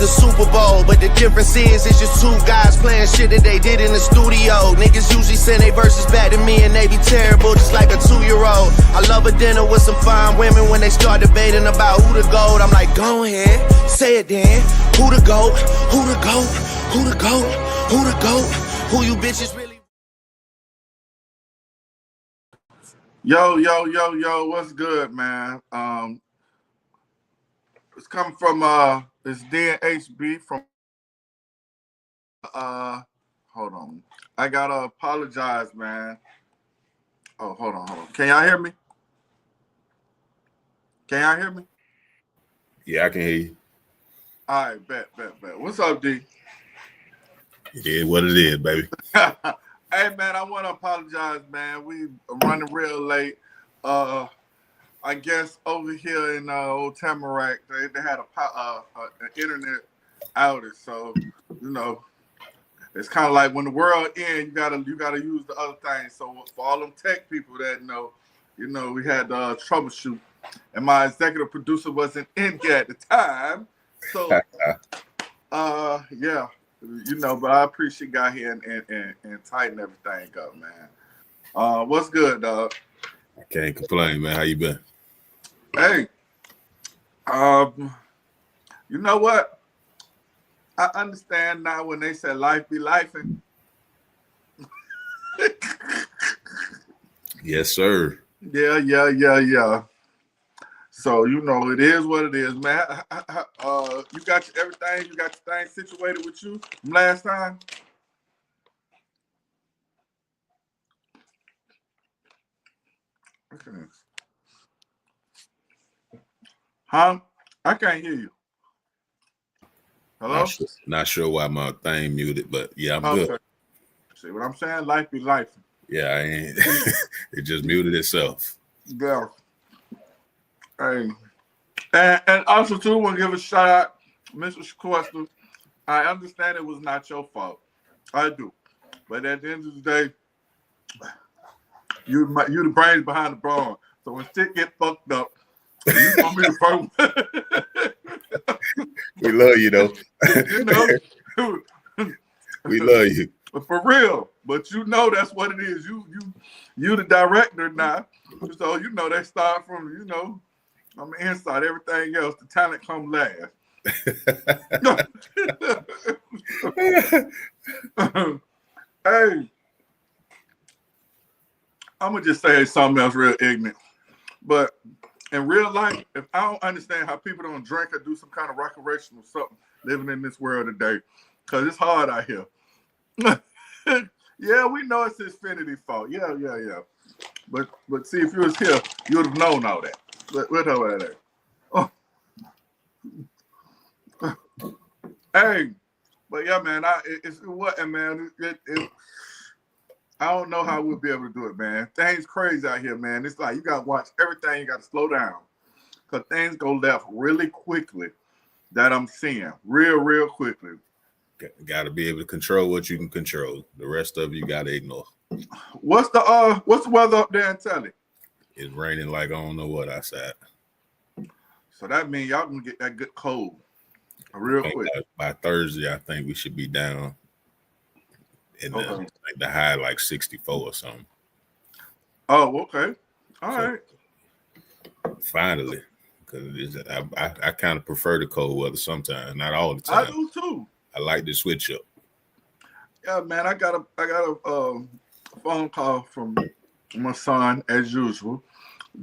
the Super Bowl, but the difference is it's just two guys playing shit that they did in the studio. Niggas usually send they verses back to me and they be terrible, just like a 2-year-old. I love a dinner with some fine women. When they start debating about who the GOAT, I'm like, go ahead, say it then. Who the GOAT? Who the GOAT? Who the GOAT? Who the GOAT? Who you bitches really? Yo, what's good, man? It's coming from it's DNHB from hold on. I gotta apologize, man. Oh, hold on. Can y'all hear me? Yeah, I can hear you. All right, bet. What's up, D? It is what it is, baby. Hey, man, I want to apologize, man. We are running real late. I guess over here in Old Tamarack, they had an internet outage. So, you know, it's kind of like when the world ends, you gotta use the other things. So for all them tech people that know, we had to troubleshoot, and my executive producer wasn't in here at the time. So, yeah. But I appreciate you got here and tighten everything up, man. What's good, dog? I can't complain, man. How you been? Hey, you know what? I understand now when they say life be lifing. Yes, sir. Yeah. So, it is what it is, man. You got everything? You got your thing situated with you from last time? Okay. Huh? I can't hear you. Hello? Not sure why my thing muted, but yeah, I'm good. See what I'm saying? Life be life. Yeah, I ain't. It just muted itself. Yeah. Hey. And also, too, I want to give a shout out, Mr. Sequester. I understand it was not your fault. I do. But at the end of the day, you the brains behind the brawn. So when shit get fucked up, you want me to first. We love you, though. We love you. But for real. But that's what it is. You the director now. So they start from, on the inside. Everything else, the talent comes last. Hey, I'm gonna just say something else real ignorant. But in real life, if I don't understand how people don't drink or do some kind of recreation or something living in this world today, because it's hard out here. Yeah, we know it's Xfinity's fault. Yeah. But see, if you was here, you would have known all that. What over there? Oh. Hey, but yeah, man, I don't know how we'll be able to do it, man. Things crazy out here, man. It's like you got to watch everything. You got to slow down because things go left really quickly. That I'm seeing real quickly. Got to be able to control what you can control. The rest of you got to ignore. What's the weather up there in Tally? It's raining like I don't know what outside. So that means y'all gonna get that good cold real quick. By Thursday, I think we should be down in the high like 64 or something. Oh, okay. All right. Finally, because I kind of prefer the cold weather sometimes, not all the time. I do too. I like to switch up. Yeah, man. I got a phone call from my son as usual.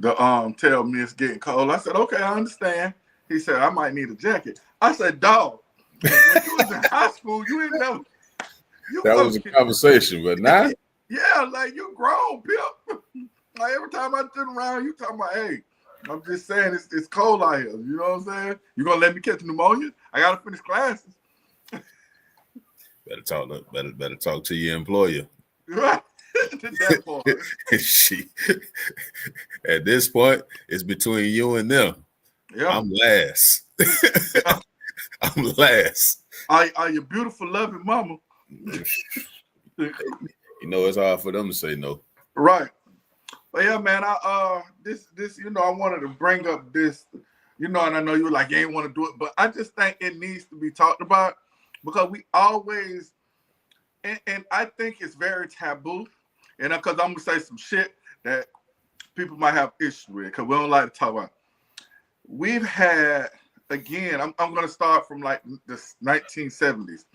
Tell me it's getting cold. I said, okay, I understand. He said, I might need a jacket. I said, dog, when you was in high school, you didn't know. That was a conversation, but now? Yeah, like you grown, Pip. Like every time I turn around, you talking about, hey, I'm just saying it's cold out here. You know what I'm saying? You gonna let me catch pneumonia? I gotta finish classes. Better talk to your employer. Right. That part. At this point, it's between you and them. Yeah. I'm last. I'm last. Are you beautiful, loving mama? It's hard for them to say no. Right. But yeah, man, I wanted to bring up this, you know, and I know you were like, you ain't want to do it, but I just think it needs to be talked about because we always, and I think it's very taboo, and because I'm gonna say some shit that people might have issues with because we don't like to talk about. We've had, again, I'm gonna start from like the 1970s.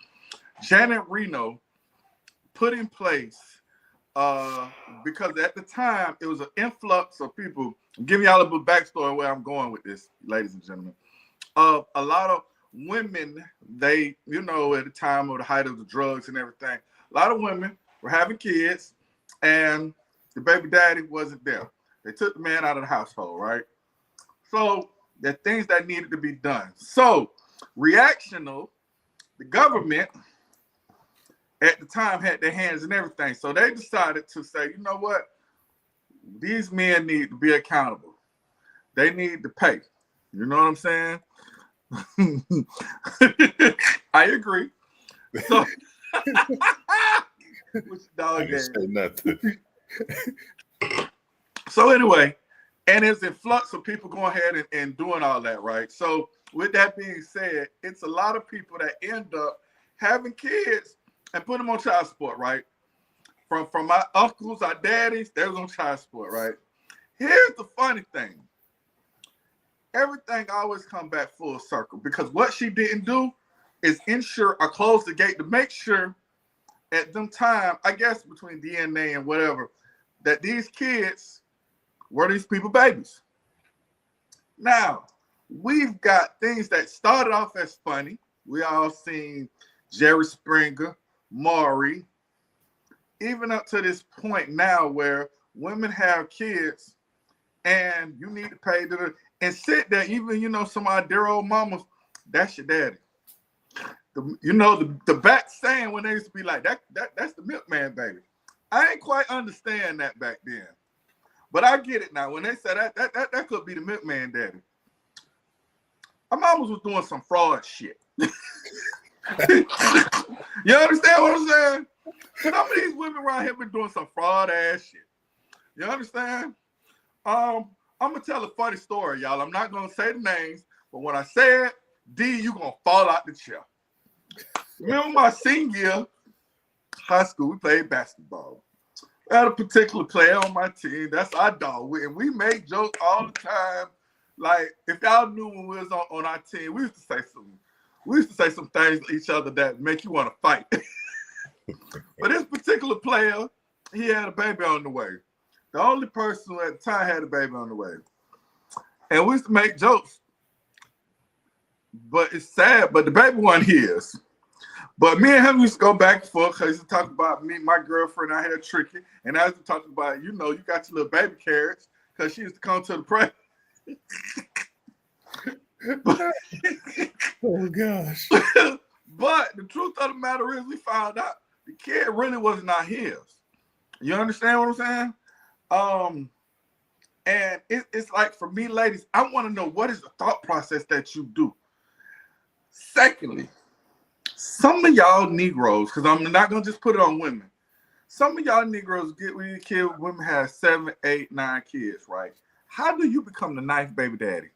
Janet Reno put in place, because at the time it was an influx of people. I'm giving y'all a little backstory where I'm going with this, ladies and gentlemen. A lot of women, they, you know, at the time of the height of the drugs and everything, a lot of women were having kids and the baby daddy wasn't there. They took the man out of the household, right? So there are things that needed to be done. So reactional, the government at the time had their hands in everything. So they decided to say, you know what? These men need to be accountable. They need to pay. You know what I'm saying? I agree. So, which dog I didn't say nothing. So anyway, and there's an influx of people going ahead and doing all that, right? So with that being said, it's a lot of people that end up having kids and put them on child support, right? From my uncles, our daddies, they was on child support, right? Here's the funny thing. Everything always come back full circle because what she didn't do is ensure or close the gate to make sure at them time, I guess between DNA and whatever, that these kids were these people babies. Now, we've got things that started off as funny. We all seen Jerry Springer, Maury, even up to this point now where women have kids and you need to pay the and sit there, even, you know, some of our dear old mamas, that's your daddy. The back saying when they used to be like, that's the milkman baby. I ain't quite understand that back then. But I get it now. When they say that could be the milkman daddy. Our mamas was doing some fraud shit. You understand what I'm saying? Some of these women around here been doing some fraud ass shit. You understand? I'm gonna tell a funny story, y'all. I'm not gonna say the names, but when I say it, D, you gonna fall out the chair. Remember my senior year, high school, we played basketball. I had a particular player on my team. That's our dog. And we make jokes all the time. Like, if y'all knew when we was on our team, we used to say some things to each other that make you want to fight. But this particular player, he had a baby on the way. The only person who at the time had a baby on the way. And we used to make jokes. But it's sad, but the baby wasn't his. But me and him used to go back and forth because he used to talk about me, my girlfriend, I had Tricky. And I used to talk about, you know, you got your little baby carriage because she used to come to the prayer. Oh, gosh. But the truth of the matter is we found out the kid really was not his. You understand what I'm saying? And it's like, for me, ladies, I want to know what is the thought process that you do. Secondly, some of y'all Negroes, because I'm not going to just put it on women. Some of y'all Negroes get with your kid, women have 7, 8, 9 kids, right? How do you become the ninth baby daddy?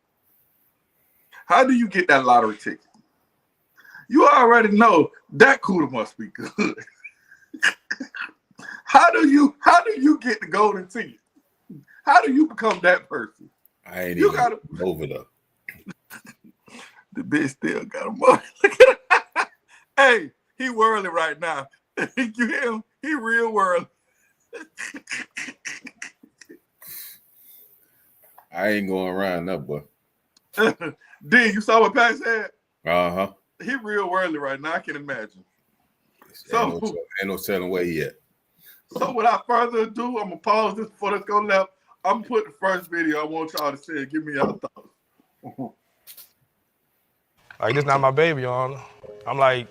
How do you get that lottery ticket? You already know that cooter must be good. How do you get the golden ticket? How do you become that person? I ain't even over there. The bitch still got a money. Look at it. Hey, he whirling right now. You hear him? He real whirling. I ain't going around that, boy. D, you saw what Pat said? Uh-huh. He real whirly right now. I can imagine. So ain't no telling where he at. So without further ado, I'm gonna pause this before this go left. I'm gonna put the first video I want y'all to see. Give me y'all thoughts. Like, this not my baby, y'all. I'm like,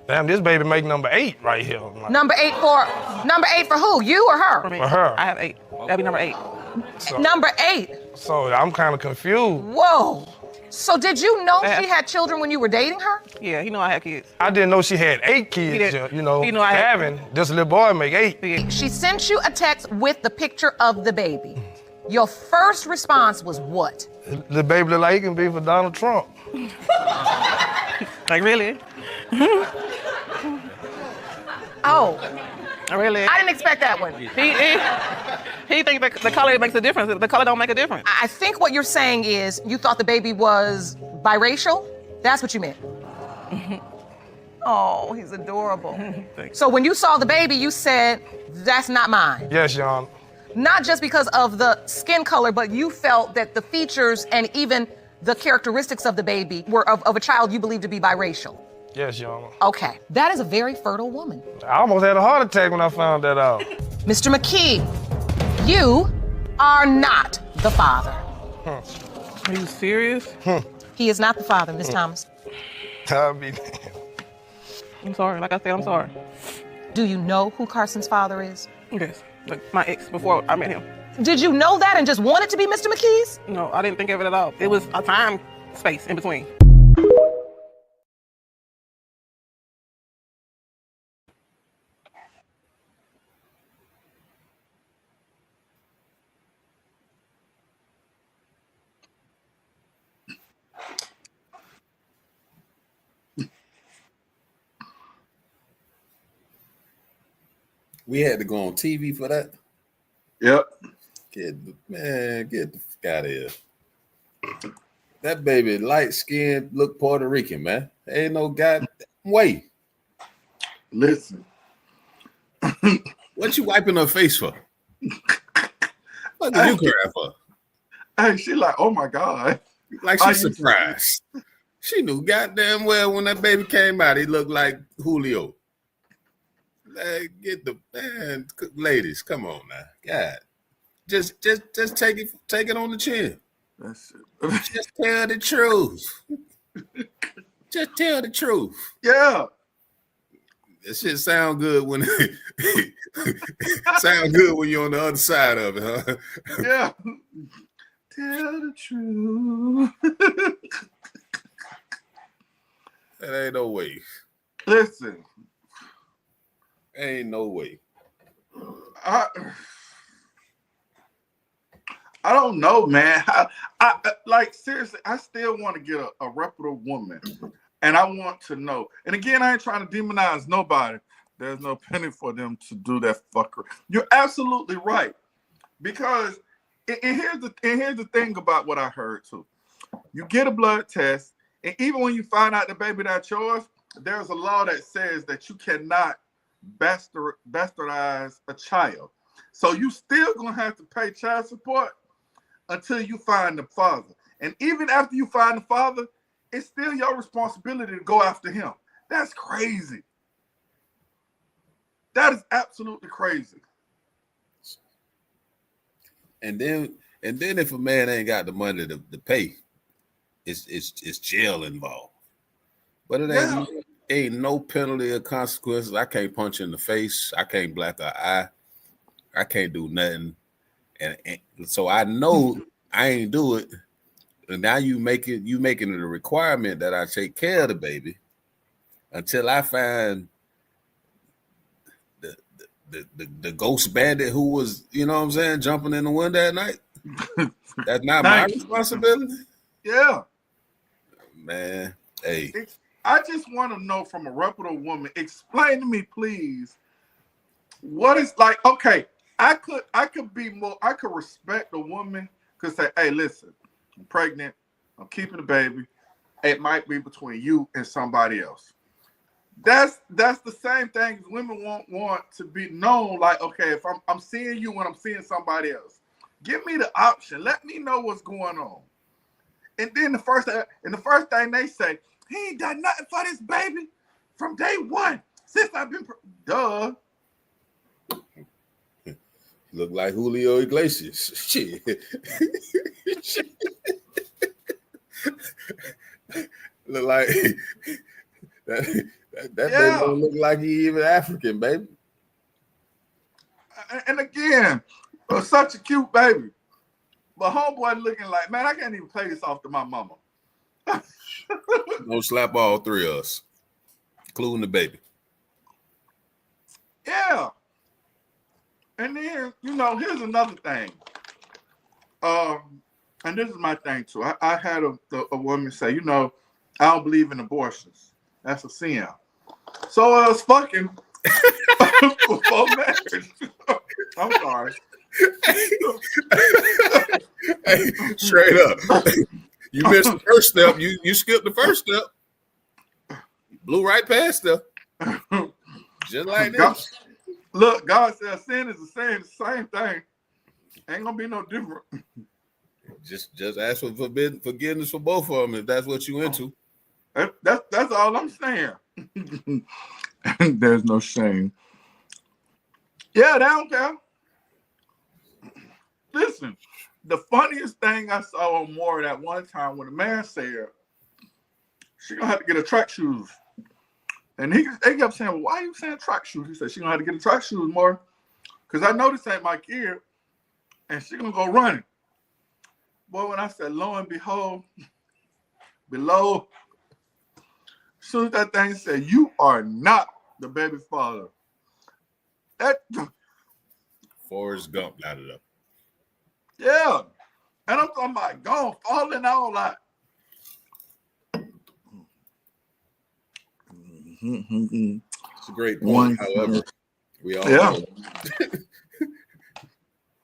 damn, this baby make number 8 right here. Like, number 8 for who? You or her? for her. I have 8. That'd be number 8. So, Number 8. So I'm kind of confused. Whoa. So did you know she had children when you were dating her? Yeah, he know I have kids. I didn't know she had 8 kids. You know, I had having this little boy make 8. She sent you a text with the picture of the baby. Your first response was what? The baby look like he can be for Donald Trump. Like, really? Oh, Really? I didn't expect that one. He thinks that the color makes a difference. The color don't make a difference. I think what you're saying is you thought the baby was biracial? That's what you meant. Oh, he's adorable. So when you saw the baby, you said, that's not mine. Yes, Your Honor. Not just because of the skin color, but you felt that the features and even the characteristics of the baby were of a child you believed to be biracial. Yes, Your Honor. Okay, that is a very fertile woman. I almost had a heart attack when I found that out. Mr. McKee, you are not the father. Are you serious? He is not the father, Miss Thomas. I'll be damned. I'm sorry. Like I said, I'm sorry. Do you know who Carson's father is? Yes. Like my ex before I met him. Did you know that and just want it to be Mr. McKee's? No, I didn't think of it at all. It was a time space in between. We had to go on TV for that. Yep. Get the fuck out of here. That baby, light skinned, look Puerto Rican, man. Ain't no goddamn way. Listen. What you wiping her face for? What are you crying for? Hey, she like, oh my God. Like she's surprised. She knew goddamn well when that baby came out, he looked like Julio. Like, get the man, ladies, come on now. God. Just take it on the chin. Just tell the truth. Just tell the truth. Yeah. That shit sound good when sound good when you're on the other side of it, huh? Yeah. Tell the truth. That ain't no way. Listen. Ain't no way. I don't know, man. I like seriously. I still want to get a reputable woman, and I want to know. And again, I ain't trying to demonize nobody. There's no penny for them to do that fucker. You're absolutely right, because and here's the thing about what I heard too. You get a blood test, and even when you find out the baby not yours, there's a law that says that you cannot bastardize a child. So you still gonna have to pay child support until you find the father. And even after you find the father, it's still your responsibility to go after him. That's crazy. That is absolutely crazy. And then if a man ain't got the money to pay, it's jail involved. But it ain't no penalty or consequences. I can't punch you in the face. I can't black an eye. I can't do nothing. And so I know I ain't do it. And now you making it a requirement that I take care of the baby until I find the ghost bandit who was, you know what I'm saying, jumping in the window at night. That's not my responsibility. Yeah. Man, hey. I just want to know from a reputable woman, explain to me, please, what is like, okay, I could be more, I could respect a woman, could say, hey, listen, I'm pregnant, I'm keeping the baby. It might be between you and somebody else. That's the same thing women want to be known, like, okay, if I'm seeing you when I'm seeing somebody else, give me the option. Let me know what's going on. And then the first thing they say, he ain't done nothing for this baby from day one since I've been duh. Look like Julio Iglesias. Shit. Look like that baby don't look like he even African, baby. And again, such a cute baby. But homeboy looking like, man, I can't even play this off to my mama. Don't slap all three of us, including the baby. Yeah. And then, here's another thing. and this is my thing too. I had a woman say, you know, I don't believe in abortions. That's a sin. So I was fucking before marriage. I'm sorry. Hey, straight up. You missed the first step. You skipped the first step. You blew right past them. Just like this. Look, God said sin is the same thing. Ain't gonna be no different. Just ask for forgiveness for both of them if that's what you into. That's all I'm saying. There's no shame. Yeah, they don't care. Listen, the funniest thing I saw on More that one time when a man said she gonna have to get her track shoes. And they kept saying, well, why are you saying track shoes? He said, she gonna have to get her track shoes more. Because I know this ain't my kid. And she gonna go running. Boy, when I said, lo and behold, below, as soon as that thing said, you are not the baby father. That Forrest Gump got it up. yeah. And I'm talking about gone, falling all out. It's a great point. However, we all know,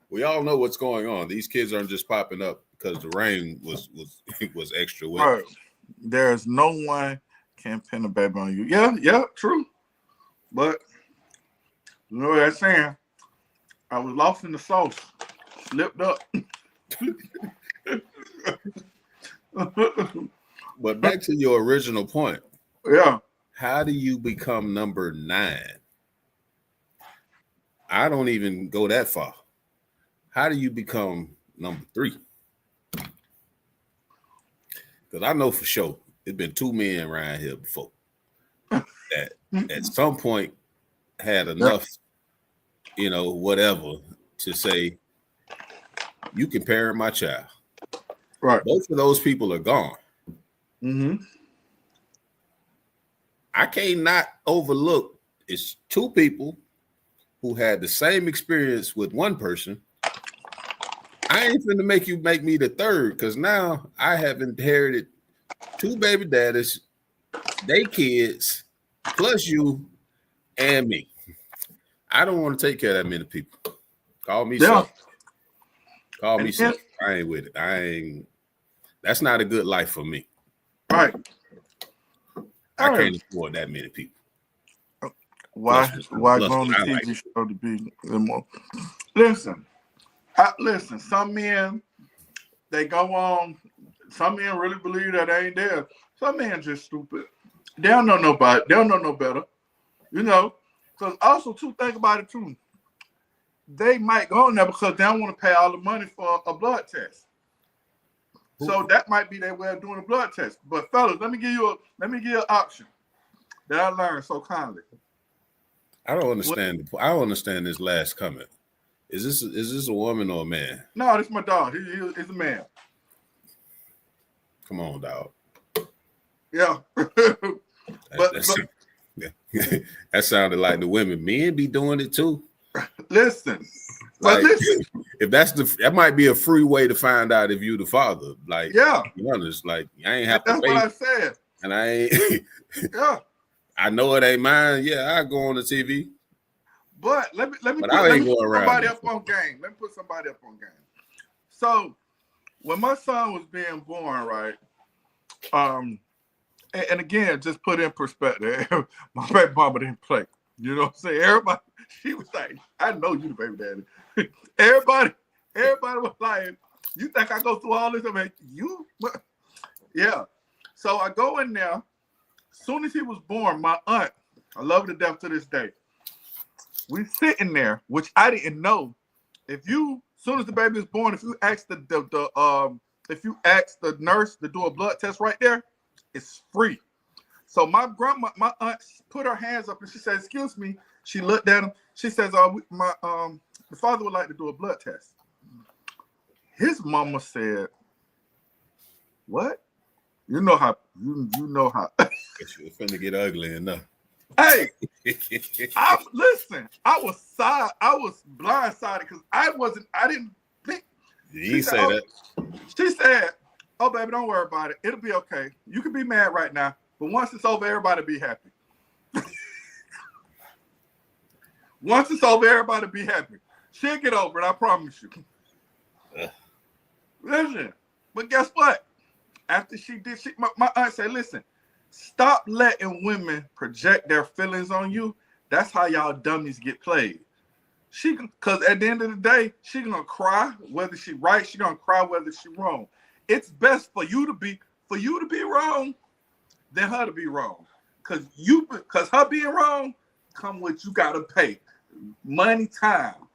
we all know what's going on. These kids aren't just popping up because the rain was extra wet. Right. There's no one can pin a baby on you. Yeah, true. But you know what I'm saying? I was lost in the sauce, slipped up. But back to your original point. Yeah. How do you become number 9? I don't even go that far. How do you become number 3? Because I know for sure there's been 2 men around here before that at some point had enough, whatever, to say, you can parent my child. Right. Both of those people are gone. Mm-hmm. I can't not overlook it's 2 people who had the same experience with one person. I ain't finna make you make me the third, because now I have inherited 2 baby daddies, they kids, plus you and me. I don't want to take care of that many people. Call me selfish. Call me selfish. I ain't with it. That's not a good life for me. Right. I can't afford that many people. Why go on the TV show to be more? Listen, some men, they go on, some men really believe that they ain't there. Some men just stupid. They don't know nobody. They don't know no better. Because also, too, think about it, too. They might go on there because they don't want to pay all the money for a blood test. So that might be their way of doing a blood test. But fellas, let me give you an option that I learned so kindly. I don't understand. I don't understand this last comment. Is this a woman or a man? No, this is my dog. He's a man. Come on, dog. Yeah. That sounded like the women. Men be doing it too. Listen. Like, listen. If that might be a free way to find out if you the father. Like, yeah. To be honest, like I ain't have to That's pay. what I said. And I ain't. Yeah. I know it ain't mine. Yeah, I go on the TV. But let me put somebody up on game. Let me put somebody up on game. So when my son was being born, right? And again, just put in perspective, my baby mama didn't play. You know what I'm saying? Everybody, she was like, I know you the baby daddy. Everybody was like, you think I go through all this? I mean, you? Yeah. So I go in there. As soon as he was born, my aunt, I love her to death to this day. We sitting there, which I didn't know. As soon as the baby is born, if you ask the nurse to do a blood test right there, it's free. So my aunt put her hands up and she said, "Excuse me." She looked at him. She says, the father would like to do a blood test." His mama said, "What? You know how." It's finna get ugly enough. Hey, I was blindsided because I didn't think. He say that. She said, "Oh, baby, don't worry about it. It'll be okay. You can be mad right now, but once it's over, everybody be happy. Once it's over, everybody be happy. She'll get over it, I promise you." Listen, but guess what? After she did, my aunt said, "Listen, stop letting women project their feelings on you. That's how y'all dummies get played." Because at the end of the day, she gonna cry whether she right. She gonna cry whether she wrong. It's best for you to be wrong than her to be wrong. Because her being wrong come with you gotta pay money, time.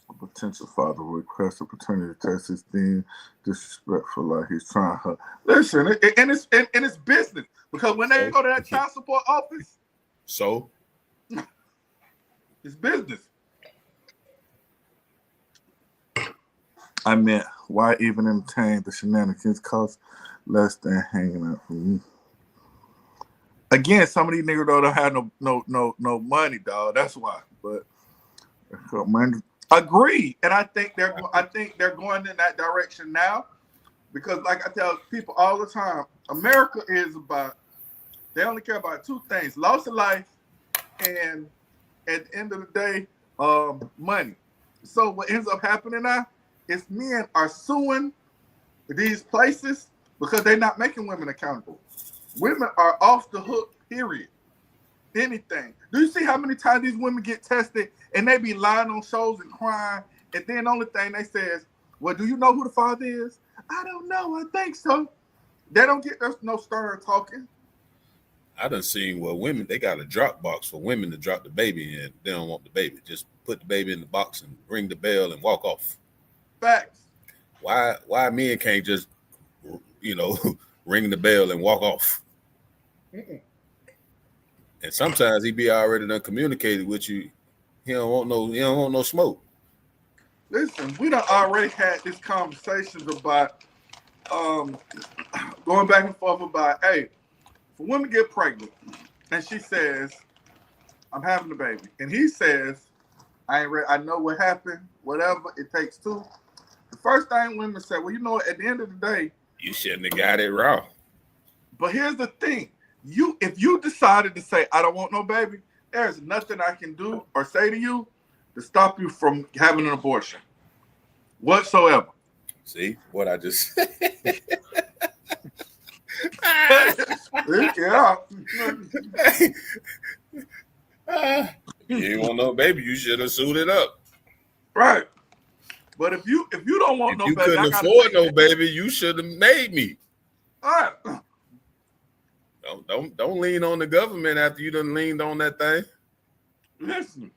A potential father requests a paternity test is being disrespectful, like he's trying her. Listen, and it's business because when they go to that child support office. So it's business. I meant, why even entertain the shenanigans? Cost less than hanging out for me. Again, some of these niggas don't have no money, dog. That's why. But agree, and I think they're going in that direction now, because like I tell people all the time, America is about. They only care about two things: loss of life, and at the end of the day, money. So what ends up happening now is men are suing these places because they're not making women accountable. Women are off the hook, period. Anything. Do you see how many times these women get tested and they be lying on shows and crying, and then the only thing they say is, "Well, do you know who the father is?" "I don't know. I think so." They don't get no stern talking. I done seen where women, they got a drop box for women to drop the baby in. They don't want the baby. Just put the baby in the box and ring the bell and walk off. Facts. Why men can't just, ring the bell and walk off? Mm-mm. And sometimes he be already done communicated with you. He don't want no smoke. Listen, we done already had these conversations about going back and forth about, hey, if a woman get pregnant and she says, "I'm having a baby," and he says, "I ain't ready. I know what happened. Whatever it takes two." The first thing women say, "Well, you know what? At the end of the day, You shouldn't have got it wrong." but here's the thing: if you decided to say, "I don't want no baby," there's nothing I can do or say to you to stop you from having an abortion whatsoever. See what I just said? Yeah. You ain't want no baby, you should have suited up. Right. But if you don't want If no you baby, couldn't afford no baby, you should have made me. all right. Don't lean on the government after you done leaned on that thing. Listen,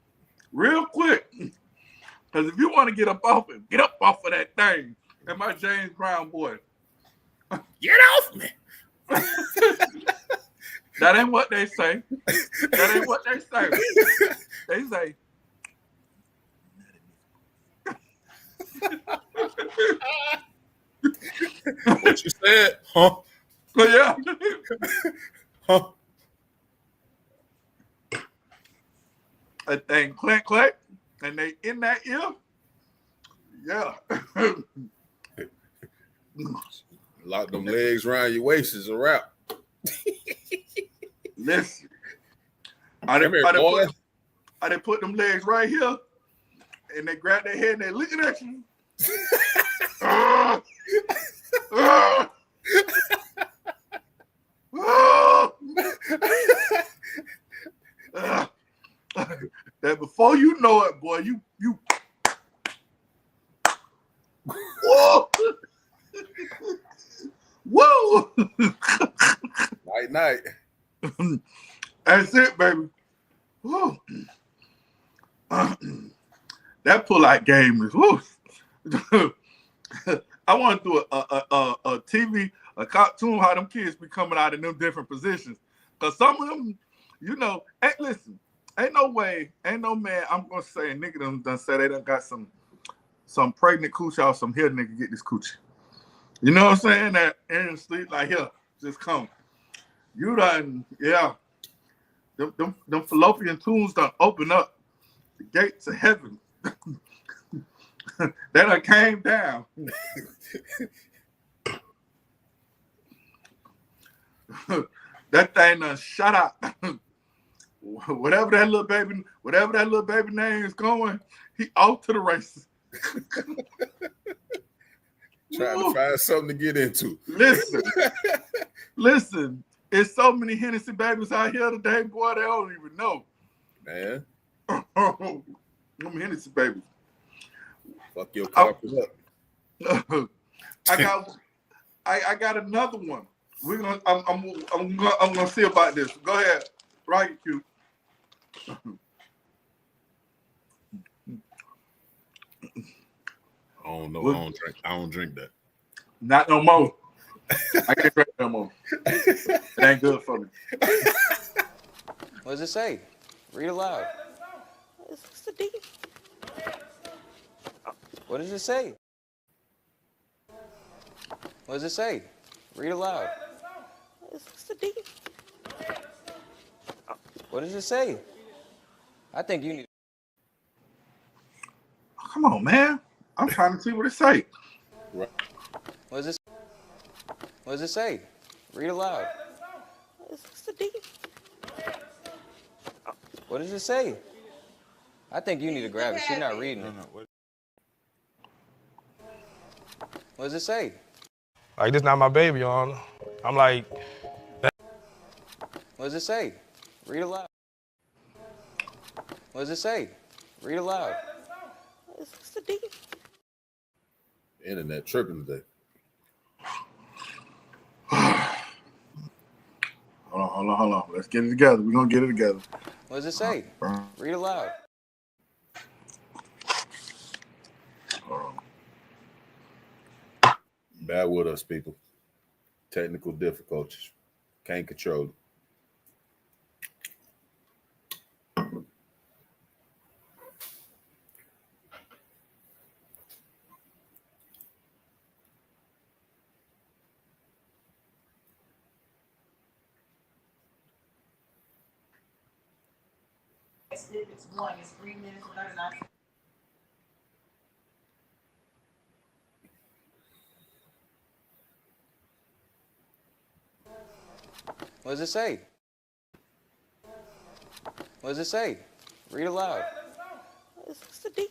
real quick, because if you want to get up off of that thing, and my James Brown boy, Get off me. that ain't what they say. That ain't what they say. They say, What you said? Huh? yeah. Huh? A thing clank clank, and they in that ear. Yeah. Lock them legs around your waist is a wrap. Listen, Come here, I done put them legs right here, and they grab their head and they looking at you. That before you know it, boy, you whoa. Whoa. Night. That's it, baby. Whoa. That pull-out game is whoo. I want to do a TV, a cartoon, how them kids be coming out in them different positions. Because some of them, listen, ain't no way, ain't no man, I'm going to say a nigga done say they done got some pregnant coochie or some here nigga get this coochie. You know what I'm saying? That in sleep like, here, just come. You done, yeah. Them fallopian tunes done open up the gates of heaven. That done came down. That thing done shut up. Whatever that little baby name is going, he off to the races. Trying to find something to get into. Listen. There's so many Hennessy babies out here today, boy, they don't even know. Man. Them Hennessy babies. Fuck your carpet up. I got another one. I'm gonna see about this. Go ahead. Right, Q. I don't know. I don't drink that. Not no more. I can't drink no more. It ain't good for me. What does it say? Read aloud. It's the D. What does it say? What does it say? Read aloud. It's the D. What does it say? I think you need. Come on, man. I'm trying to see what it say. Right. What does it? What does it say? Read aloud. It's the D. What does it say? I think you need to grab it. She's not reading it. What does it say? Like, this not my baby, y'all. I'm like, What does it say? Read aloud. What does it say? Read aloud. It's the D. Internet tripping today. Hold on. Let's get it together. We're gonna get it together. What does it say? Read aloud. Hold Bear with us, people. Technical difficulties. Can't control it. It's 1. It's 3 minutes and 39. What does it say? What does it say? Read aloud. It's the D.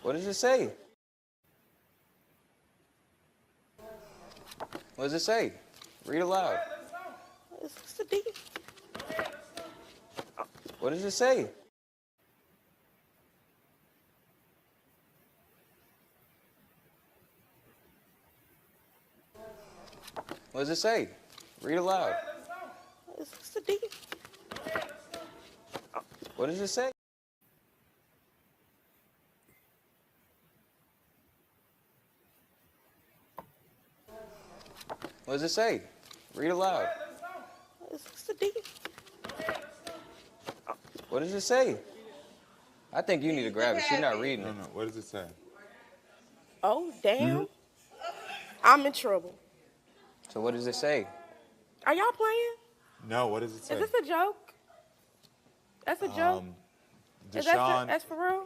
What does it say? What does it say? Read aloud. It's the D. What does it say? What does it say? Read aloud. It's the D. What does it say? What does it say? Read aloud. It's the D. What does it say? I think you need to grab it. She's not reading it. No. What does it say? Oh, damn. I'm in trouble. So what does it say? Are y'all playing? No, what does it say? Is this a joke? That's a joke? Is Deshaun, that's for real?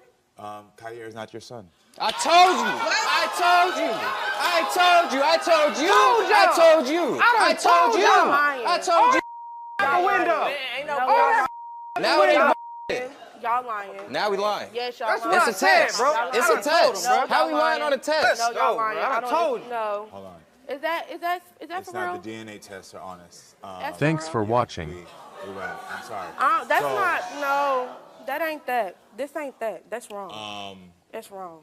Kyer is not your son. I told you. I told you. I told you. I told you. I told you. I told you. I told you. Y'all window. Ain't no Now we y'all lying. Now we lying. Yes, y'all lying. It's a test, bro. It's a test. No, How we lying on a test? No, y'all lying. I told you. No. Hold on. Is that It's for real? not the DNA tests are honest. Thanks for watching. You're right. I'm sorry. That's So, not, no, that ain't that. This ain't that. That's wrong. That's wrong.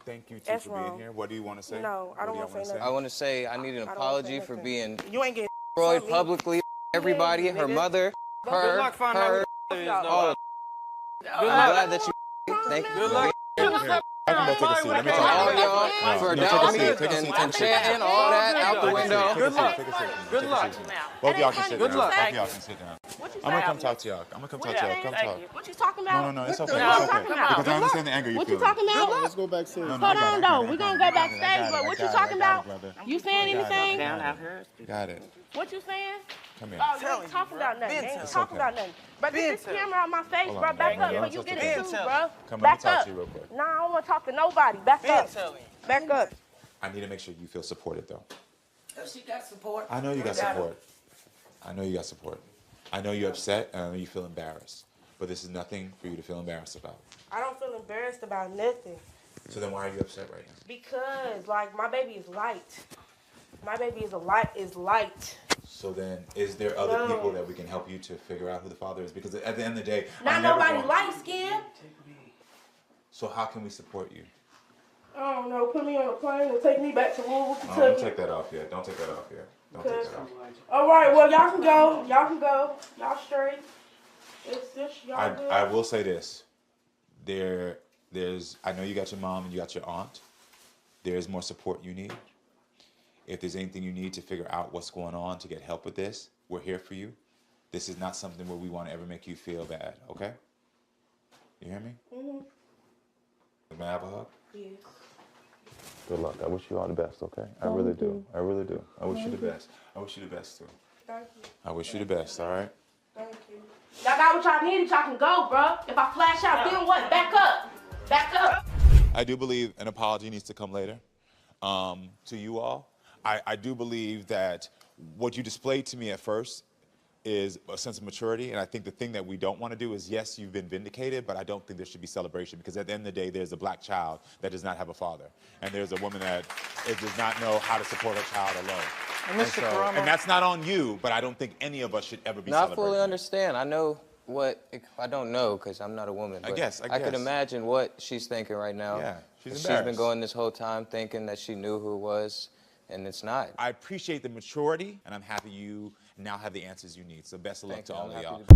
Thank you, too, That's for being wrong. here. What do you want to say? No, I don't What do wanna say y'all nothing. I want to say I need an I don't wanna apology say for nothing. being You ain't getting destroyed from me. publicly. Everybody, her nigga. mother, Good her, luck finding out her. who is, though. Oh, I'm glad that you. Thank you. Good luck. I can go take a seat. Let me For talk. all y'all, for No, doubting me take a seat. and chanting all that out the window. Good luck. Take a seat. Good luck. Both of y'all can sit down. Good luck. Both of y'all can sit down. What you I'm gonna saying? come talk to y'all. I'm gonna come What talk you to y'all. Come saying? talk. What you talking about? No, it's okay. What you It's talking okay. about? Because I understand the anger you're What you feeling. talking about? Let's go backstage. No, Hold I got on, it, though. I We're got gonna it, go I got it, backstage, but what you talking about? brother. You saying anything? Down out here. Got it. What you saying? Come here. Oh, you ain't talking about nothing. They ain't talking about nothing. But this camera out my face, Hold bro. on, Back no, up, no, so it's you okay. get it too, bro. Come, let me Back talk up. to you real quick. Nah, I don't want to talk to nobody. Back up. Back up. I need to make sure you feel supported, though. She got support. I know you got support. I know you got support. I know you're upset, and I know you feel embarrassed. But this is nothing for you to feel embarrassed about. I don't feel embarrassed about nothing. So then why are you upset right now? Because, like, my baby is light. My baby is light. So then, is there other No. people that we can help you to figure out who the father is? Because at the end of the day, Not I'm never nobody going- light skinned. So how can we support you? I don't know. Put me on a plane and take me back to Louisville, Don't Kentucky. take that off yet. Don't take that off yet. Don't take that off. All right. Well, y'all can go. Y'all can go. Y'all straight. It's just y'all good. I will say this. There's I know you got your mom and you got your aunt. There's more support you need. If there's anything you need to figure out what's going on to get help with this, we're here for you. This is not something where we want to ever make you feel bad, okay? You hear me? May I have a hug? Yes. Good luck. I wish you all the best, okay? I really do. I really do. I wish you the best. I wish you the best, too. Thank you. I wish you the best, all right? Thank you. Y'all got what y'all needed. Y'all can go, bro. If I flash out, then what? Back up. Back up. I do believe an apology needs to come later to you all. I do believe that what you displayed to me at first is a sense of maturity, and I think the thing that we don't want to do is, yes, you've been vindicated, but I don't think there should be celebration, because at the end of the day, there's a black child that does not have a father, and there's a woman that does not know how to support her child alone. And that's not on you, but I don't think any of us should ever be No, I celebrating. fully understand. I know what, I don't know because I'm not a woman. But I could guess. imagine what she's thinking right now. Yeah, she's been embarrassed. going this whole time thinking that she knew who it was, and it's not. I appreciate the maturity, and I'm happy you now have the answers you need. So best of luck Thank to you. all I'm of y'all. happy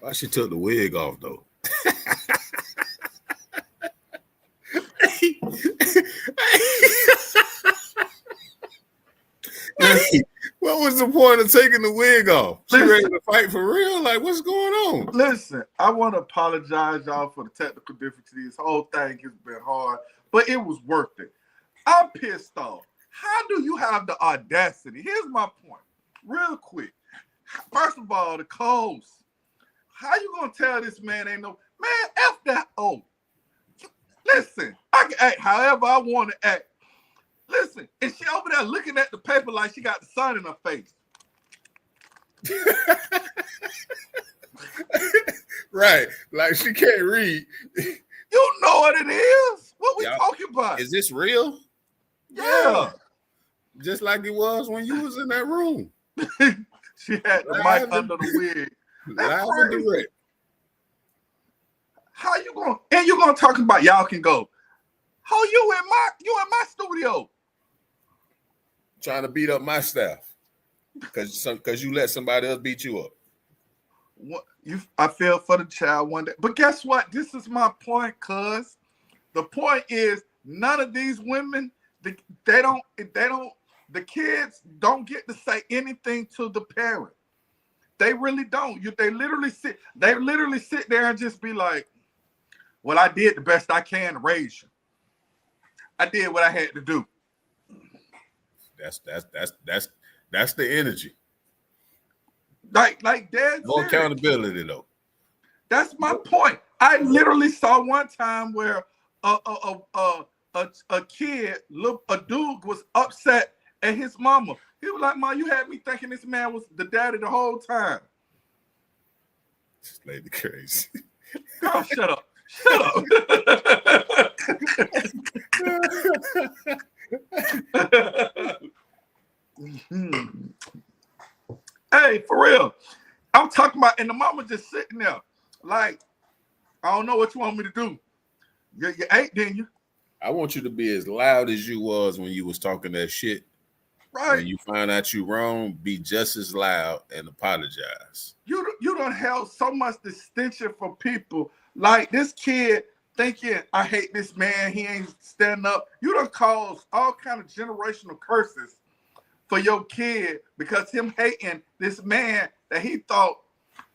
Why she took the wig off though? Hey, what was the point of taking the wig off? She ready to fight for real? Like, what's going on? Listen, I want to apologize, y'all, for the technical difficulties. This whole thing has been hard, but it was worth it. I'm pissed off. How do you have the audacity? Here's my point, real quick. First of all, the clothes. How you gonna tell this man ain't no man? F that. Oh, listen, I can act however I want to act. Listen, and she over there looking at the paper like she got the sun in her face. Right, like she can't read. You know what it is. What we Y'all, talking about? Is this real? Yeah. Just like it was when you was in that room. She had the Live mic under the wig. Live and direct. How you gonna and you gonna talk about y'all can go? How you in my studio? Trying to beat up my staff. Because you let somebody else beat you up. What I feel for the child one day. But guess what? This is my point, cuz. The point is none of these women, the kids don't get to say anything to the parent. They really don't. They literally sit there and just be like, well, I did the best I can to raise you. I did what I had to do. That's the energy. Like dead No serious. accountability though. That's my point. I literally saw one time where a kid, a dude was upset at his mama. He was like, "Ma, you had me thinking this man was the daddy the whole time." This lady crazy. Girl, shut up. Shut up. Hey, for real. I'm talking about, and the mama just sitting there like, I don't know what you want me to do. You ate, didn't you? I want you to be as loud as you was when you was talking that shit. Right. When you find out you wrong, be just as loud and apologize. You don't have so much distinction for people. Like this kid thinking, I hate this man, he ain't standing up. You done caused all kind of generational curses for your kid because him hating this man that he thought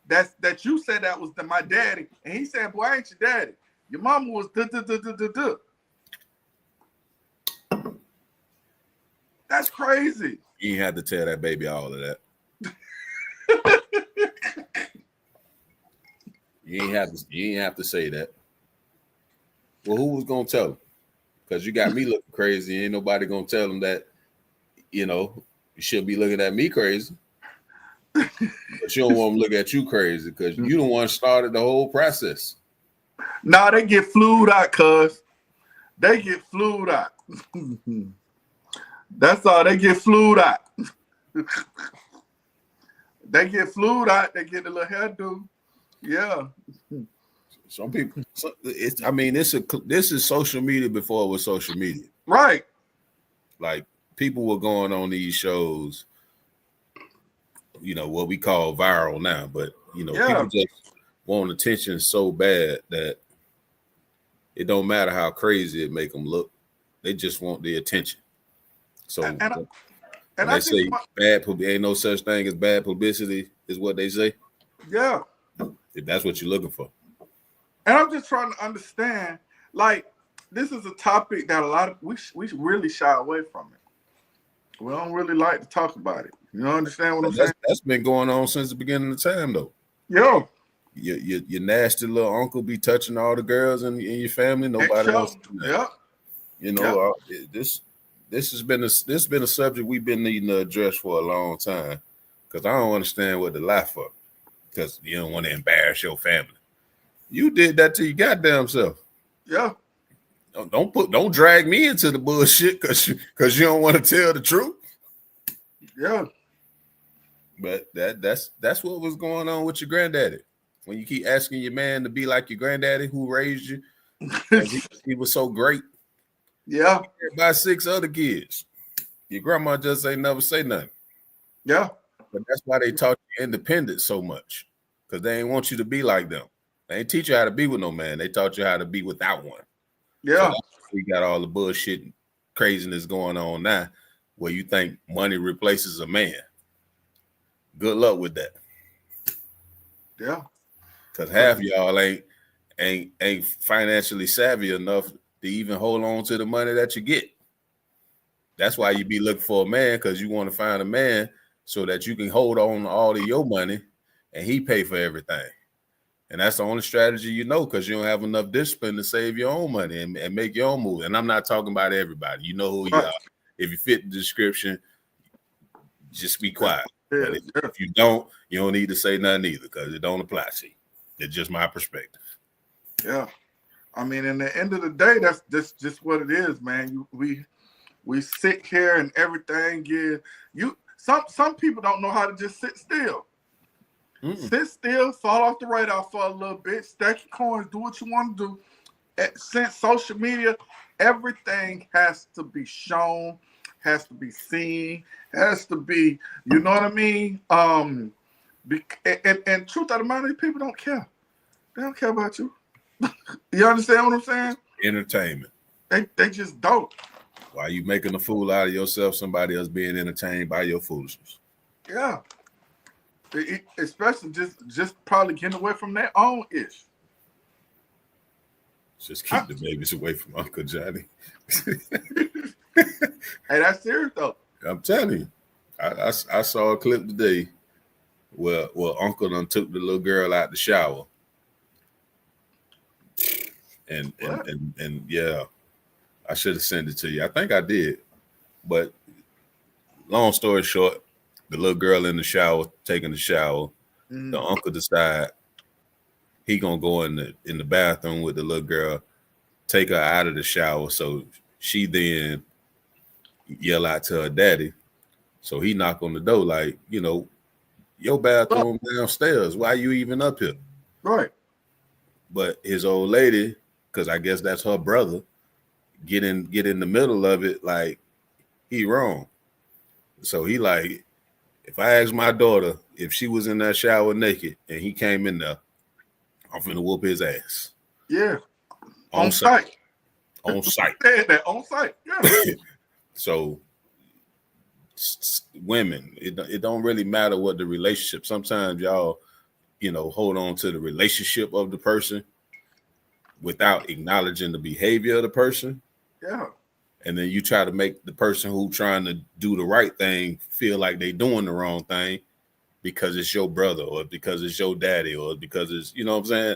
that you said that was my daddy, and he said, boy, I ain't your daddy. Your mama was duh. That's crazy. You ain't had to tell that baby all of that. You ain't have to say that. Well, who was gonna tell him? Because you got me looking crazy. Ain't nobody gonna tell him that, you should be looking at me crazy. But you don't want them to look at you crazy because you the one started the whole process. Nah, they get flued out, cuz. They get flued out. That's all. They get flued out. They get flued out. They get the little hairdo. Yeah. Some people. This is social media before it was social media. Right. Like people were going on these shows. What we call viral now, but people just want attention so bad that it don't matter how crazy it make them look. They just want the attention. So and they I say ain't no such thing as bad publicity is what they say. Yeah. If that's what you're looking for. And I'm just trying to understand, like, this is a topic that a lot of we really shy away from it. We don't really like to talk about it. You understand what I'm saying? That's been going on since the beginning of time, though. Yeah. Your nasty little uncle be touching all the girls in your family. Nobody else. Yeah. This has been a subject we've been needing to address for a long time. Because I don't understand what to laugh for. Because you don't want to embarrass your family. You did that to your goddamn self. Yeah. Don't drag me into the bullshit because you don't want to tell the truth. Yeah. But that's what was going on with your granddaddy. When you keep asking your man to be like your granddaddy who raised you, he was so great. Yeah. By 6 other kids. Your grandma just ain't never say nothing. Yeah. But that's why they taught you independence so much. Because they ain't want you to be like them. They ain't teach you how to be with no man. They taught you how to be without one. Yeah. So we got all the bullshit and craziness going on now where you think money replaces a man. Good luck with that. Yeah. Because half y'all ain't financially savvy enough to even hold on to the money that you get. That's why you be looking for a man, because you want to find a man so that you can hold on to all of your money and he pay for everything. And that's the only strategy because you don't have enough discipline to save your own money and make your own move. And I'm not talking about everybody. You know who you are. If you fit the description, just be quiet. Yeah. But if you don't need to say nothing either because it don't apply to you. It's just my perspective. Yeah. I mean, in the end of the day, that's just what it is, man. We sit here and everything. Some people don't know how to just sit still. Sit still, fall off the radar for a little bit, stack your coins, do what you want to do. Since social media, everything has to be shown, has to be seen, has to be, you know what I mean? And truth of the matter, people don't care. They don't care about you. You understand what I'm saying? Entertainment. They just don't. While you making a fool out of yourself, somebody else being entertained by your foolishness. Yeah. Especially just probably getting away from their own ish. Just keep the babies away from Uncle Johnny. Hey, that's serious though. I'm telling you. I saw a clip today where Uncle done took the little girl out the shower. And yeah, I should have sent it to you. I think I did. But long story short, the little girl in the shower, taking the shower, the uncle decide he gonna go in the bathroom with the little girl, take her out of the shower. So she then yell out to her daddy. So he knock on the door like, your bathroom downstairs. Why you even up here? Right. But his old lady, because I guess that's her brother, get in the middle of it like he wrong. So he like, if I ask my daughter if she was in that shower naked and he came in there, I'm finna whoop his ass. Yeah. On site. On site. That on site. Yeah. So women, it don't really matter what the relationship. Sometimes y'all, hold on to the relationship of the person without acknowledging the behavior of the person. Yeah. And then you try to make the person who trying to do the right thing feel like they doing the wrong thing because it's your brother or because it's your daddy or because it's, you know what I'm saying?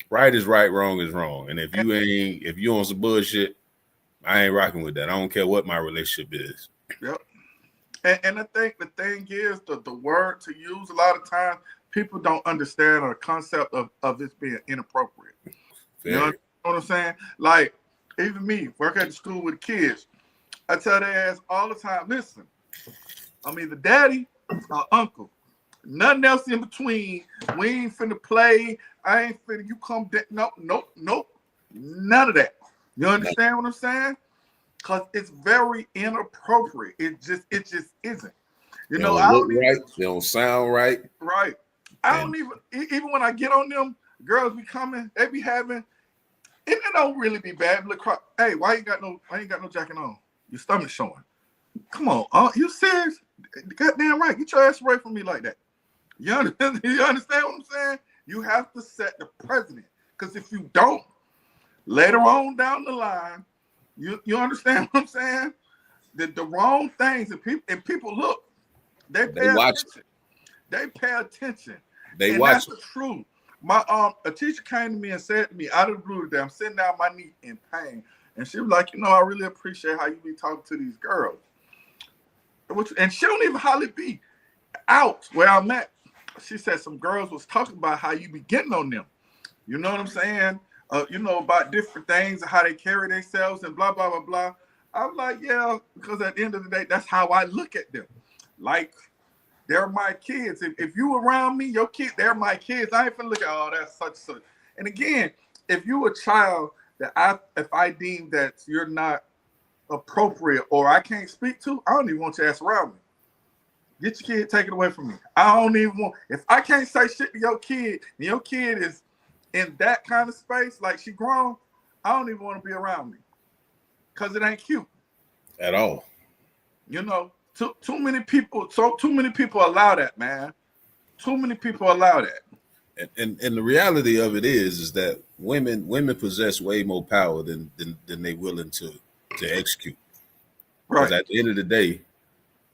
Right is right, wrong is wrong. And if you on some bullshit, I ain't rocking with that. I don't care what my relationship is. Yep. And I think the thing is the word to use a lot of times, people don't understand the concept of this being inappropriate. Fair. You know what I'm saying? Like, even me, work at the school with kids, I tell their ass all the time, listen, I'm either daddy or uncle. Nothing else in between. We ain't finna play. I ain't finna, you come, nope. None of that. You understand what I'm saying? Because it's very inappropriate. It just isn't. You know, I don't look right. They don't sound right. Right. I don't even when I get on them, girls be coming, they be having, and it don't really be bad. Look, hey, why you got no jacket on? Your stomach showing. Come on, you serious? Goddamn right. Get your ass away from me like that. You understand what I'm saying? You have to set the precedent. Because if you don't, later on down the line, you understand what I'm saying? The wrong things, and people look, they pay attention. They pay attention. They and watch. That's the truth. My a teacher came to me and said to me out of the blue today, I'm sitting down my knee in pain. And she was like, I really appreciate how you be talking to these girls. And she don't even hardly be out where I'm at. She said some girls was talking about how you be getting on them. You know what I'm saying? About different things and how they carry themselves and blah, blah, blah, blah. I'm like, yeah, because at the end of the day, that's how I look at them. Like, they're my kids. If you around me, your kids, they're my kids. I ain't finna look at, that's such. And again, if you a child that if I deem that you're not appropriate or I can't speak to, I don't even want your ass around me. Get your kid, take it away from me. I don't even want, if I can't say shit to your kid and your kid is in that kind of space, like she grown, I don't even want to be around me. Because it ain't cute. At all. Too many people allow that, man. Too many people allow that. And the reality of it is that women possess way more power than they willing to execute. Because at the end of the day,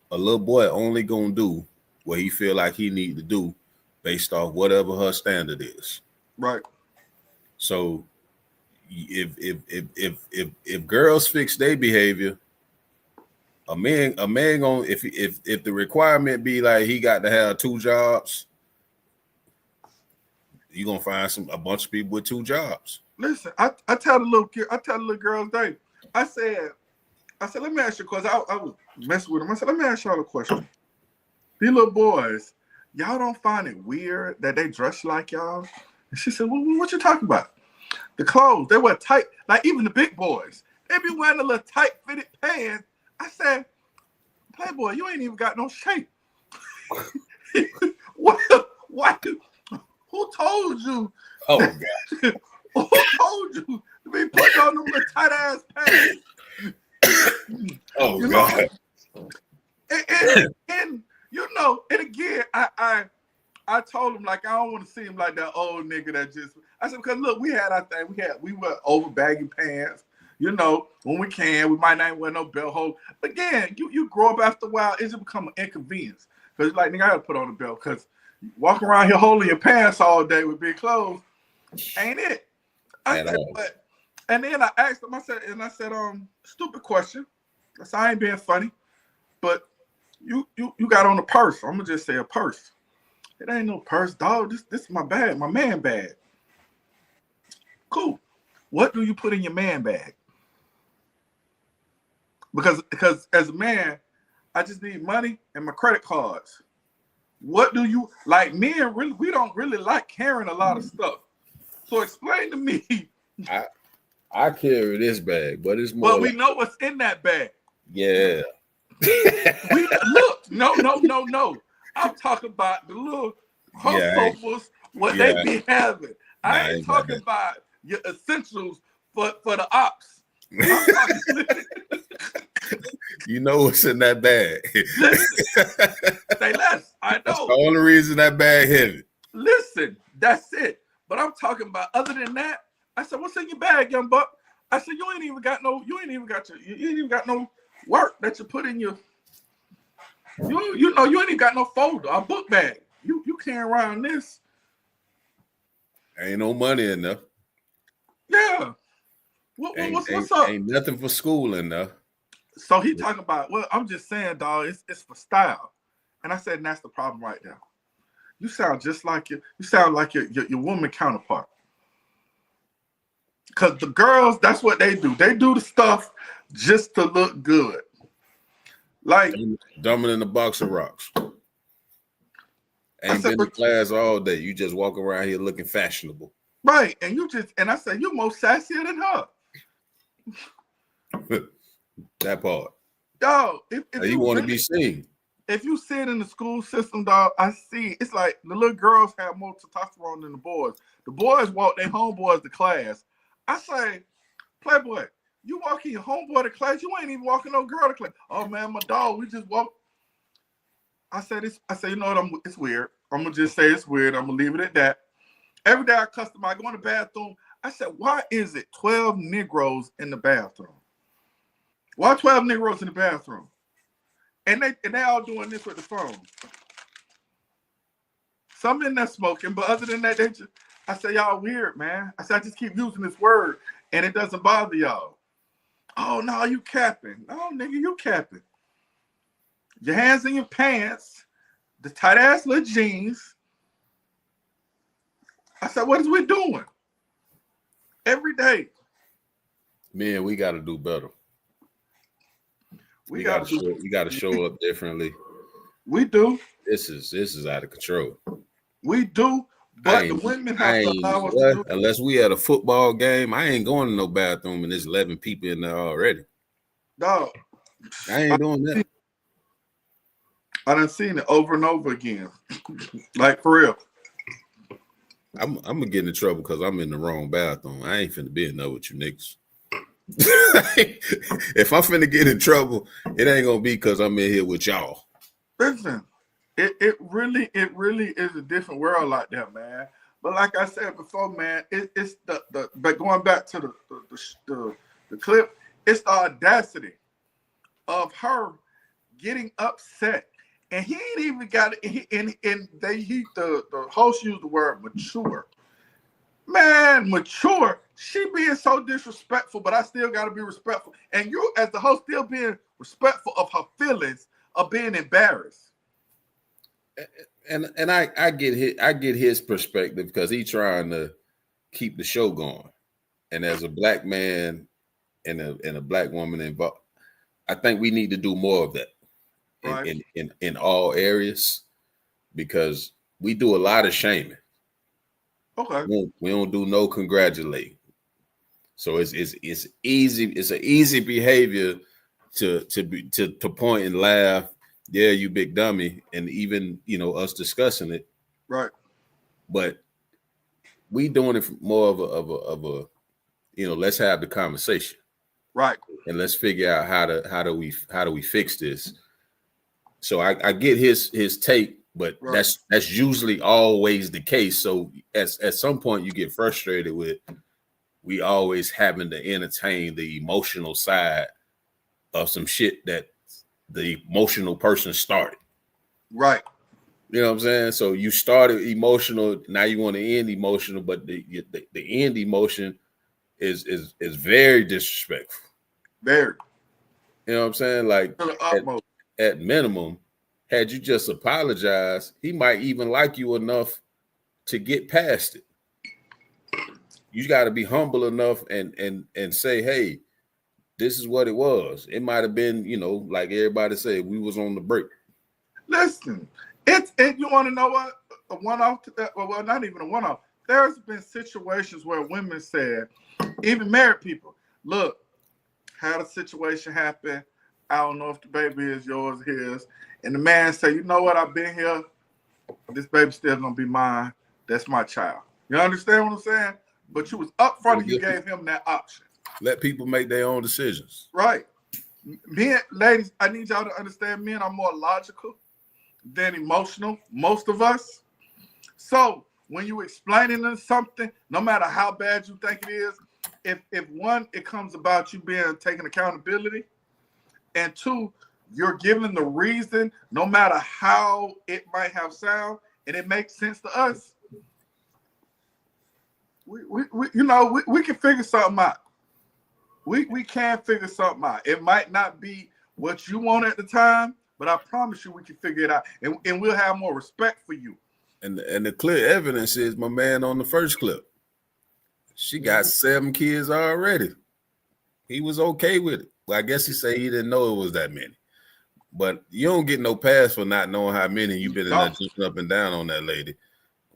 a little boy only gonna do what he feel like he need to do based off whatever her standard is. Right. So if girls fix their behavior, a man gonna if the requirement be like he got to have 2 jobs, you gonna find a bunch of people with 2 jobs. Listen, I tell the little girls, I said, let me ask you, because I was messing with them. I said, let me ask y'all a question. These little boys, y'all don't find it weird that they dress like y'all? And she said, well, what you talking about? The clothes, they wear tight, like even the big boys. They be wearing a little tight fitted pants. I said, Playboy, you ain't even got no shape. What? Who told you? Oh, God. Who told you to be putting on them little tight ass pants? Oh, God. And again, I told him, like, I don't want to see him like that old nigga that just, I said, because look, we had our thing. We were over baggy pants. When we can, we might not wear no belt hole. But again, you grow up after a while, it's become an inconvenience. Because like, nigga, I gotta put on a belt. Because walking around here holding your pants all day with big clothes ain't it. And then I asked him, I said, stupid question. I said, I ain't being funny. But you got on a purse. I'm gonna just say a purse. It ain't no purse, dog. This is my bag, my man bag. Cool. What do you put in your man bag? Because as a man, I just need money and my credit cards. What do you like? Men really, we don't really like carrying a lot of stuff. So explain to me. I carry this bag, but it's more. But we know what's in that bag. Yeah. Look, no. I'm talking about the little sofas, what they be having. I ain't talking about your essentials for the ops. I'm talking, You know what's in that bag. listen, say less. I That's know. the only reason that bag heavy. Listen, that's it. But I'm talking about other than that. I said, what's in your bag, young buck? I said, you ain't even got no work that you put in your. You know you ain't even got no folder, a book bag. You carrying around this. Ain't no money enough. Yeah. What's up? Ain't nothing for school enough. So he talking about, well, I'm just saying, dog, it's for style. And I said, and that's the problem right there. You sound just like you sound like your woman counterpart. Because the girls, that's what they do. They do the stuff just to look good. Like dumbing in the box of rocks. Ain't been to class all day. You just walk around here looking fashionable. Right. And I said, you're more sassier than her. That part. Dog, if you want to be seen. If you see it in the school system, dog, I see it's like the little girls have more testosterone than the boys. The boys walk their homeboys to class. I say, Playboy, you walking your homeboy to class, you ain't even walking no girl to class. Oh man, my dog, we just walk. I say, you know what? It's weird. I'm gonna just say it's weird. I'm gonna leave it at that. Every day I go in the bathroom. I said, why is it 12 Negroes in the bathroom? Why 12 Negroes in the bathroom? And they all doing this with the phone. Some in there smoking, but other than that, I say, y'all weird, man. I said, I just keep using this word, and it doesn't bother y'all. Oh, no, you capping. No, nigga, you capping. Your hands in your pants, the tight-ass little jeans. I said, what is we doing? Every day. Man, we got to do better. We got to show up differently. We do. This is out of control. We do, but the women have to allow us to do it. Unless we at a football game, I ain't going to no bathroom and there's 11 people in there already. Dog. I ain't doing that. I done seen it over and over again. Like, for real. I'm gonna get in trouble because I'm in the wrong bathroom. I ain't finna be in there with you niggas. If I'm finna get in trouble, it ain't gonna be because I'm in here with y'all. Listen, it really is a different world like that, man. But like I said before, man, it's but going back to the clip, it's the audacity of her getting upset, and he ain't even got it. The host used the word mature. Man, mature. She being so disrespectful, but I still got to be respectful. And you, as the host, still being respectful of her feelings of being embarrassed. And I get his perspective because he's trying to keep the show going. And as a black man and a black woman involved, I think we need to do more of that right. in all areas because we do a lot of shaming. Okay. We don't do no congratulating. So it's easy. It's an easy behavior to point and laugh. Yeah, you big dummy, and even us discussing it. Right. But we doing it more of a let's have the conversation. Right. And let's figure out how do we fix this. So I get his take. But right. that's usually always the case. So at some point you get frustrated with we always having to entertain the emotional side of some shit that the emotional person started. Right. You know what I'm saying? So you started emotional, now you want to end emotional, but the end emotion is very disrespectful. Very. You know what I'm saying? Like at minimum. Had you just apologized, he might even like you enough to get past it. You got to be humble enough and say, hey, this is what it was. It might have been, like everybody said, we was on the break. Listen, you want to know what? A one-off to that? Well, not even a one-off. There's been situations where women said, even married people, look, had a situation happen. I don't know if the baby is yours, his. And the man say, you know what? I've been here. This baby still gonna be mine. That's my child. You understand what I'm saying? but you was upfront and you gave him that option. Let people make their own decisions. Right. Men, ladies, I need y'all to understand men are more logical than emotional, most of us. So when you explaining them something, no matter how bad you think it is, if one, it comes about you being taking accountability, and two, you're giving the reason, no matter how it might have sound, and it makes sense to us, we can figure something out. We can figure something out. It might not be what you want at the time, but I promise you we can figure it out. And we'll have more respect for you. And the clear evidence is my man on the first clip. She got 7 kids already. He was okay with it. Well, I guess he said he didn't know it was that many. But you don't get no pass for not knowing how many you've been in there jumping up and down on that lady.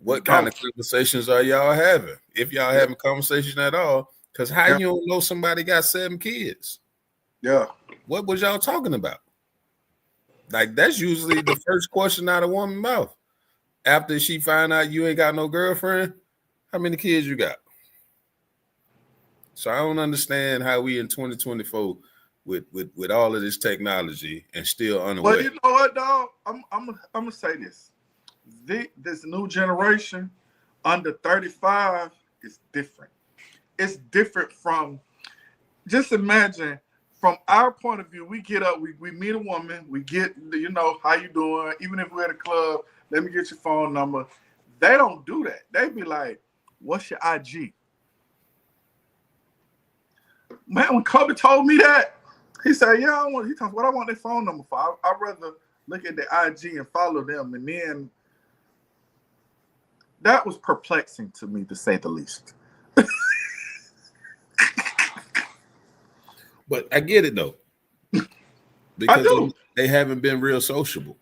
What kind of conversations are y'all having? If y'all having conversation at all, because how you don't know somebody got 7 kids? Yeah. What was y'all talking about? Like, that's usually the first question out of a woman's mouth. After she find out you ain't got no girlfriend, how many kids you got? So I don't understand how we in 2024 with all of this technology and still unaware. But you know what, dog? I'm gonna say this. This new generation under 35 is different. It's different from, just imagine, from our point of view, we get up, we meet a woman, we get, how you doing? Even if we're at a club, let me get your phone number. They don't do that. They be like, what's your IG? Man, when Kobe told me that, he said, he told me, what I want their phone number for? I'd rather look at the IG and follow them. And then that was perplexing to me, to say the least. But I get it though, because they haven't been real sociable.